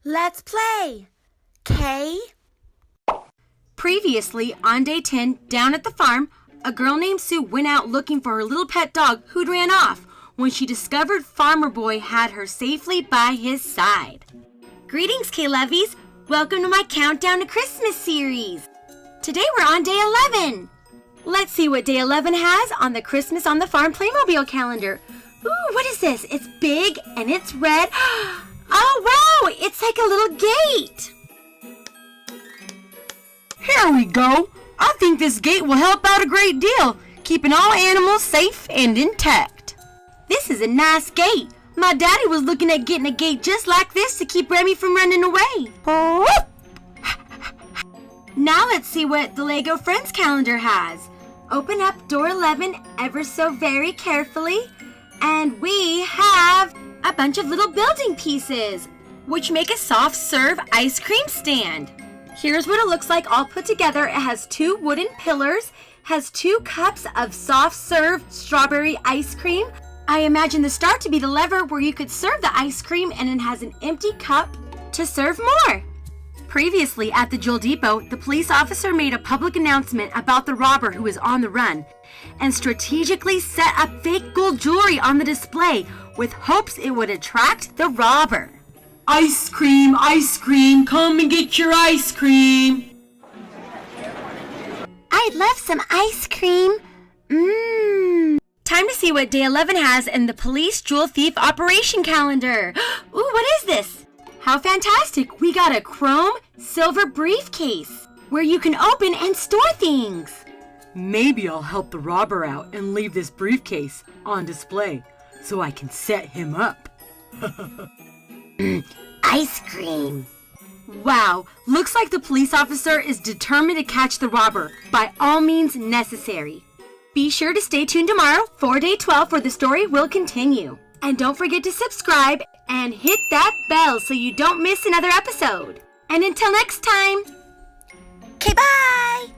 Let's play. K. Previously, on day 10, down at the farm, a girl named Sue went out looking for her little pet dog who'd ran off when she discovered Farmer Boy had her safely by his side. Greetings, K-Lovies! Welcome to my Countdown to Christmas series. Today we're on day 11. Let's see what day 11 has on the Christmas on the Farm Playmobil calendar. Ooh, what is this? It's big and it's red. Oh, wow! It's like a little gate. Here we go. I think this gate will help out a great deal, keeping all animals safe and intact. This is a nice gate. My daddy was looking at getting a gate just like this to keep Remy from running away. Now let's see what the Lego Friends calendar has. Open up door 11 ever so very carefully, and we have a bunch of little building pieces, which make a soft serve ice cream stand. Here's what it looks like all put together. It has 2 wooden pillars, has 2 cups of soft serve strawberry ice cream. I imagine the star to be the lever where you could serve the ice cream, and it has an empty cup to serve more. Previously at the Jewel Depot, the police officer made a public announcement about the robber who was on the run and strategically set up fake gold jewelry on the display with hopes it would attract the robber. Ice cream, come and get your ice cream. I'd love some ice cream. Time to see what day 11 has in the police jewel thief operation calendar. Ooh, what is this? How fantastic! We got a chrome silver briefcase where you can open and store things. Maybe I'll help the robber out and leave this briefcase on display so I can set him up. Ice cream. Wow, looks like the police officer is determined to catch the robber by all means necessary. Be sure to stay tuned tomorrow for day 12 where the story will continue. And don't forget to subscribe and hit that bell so you don't miss another episode. And until next time, Kbye.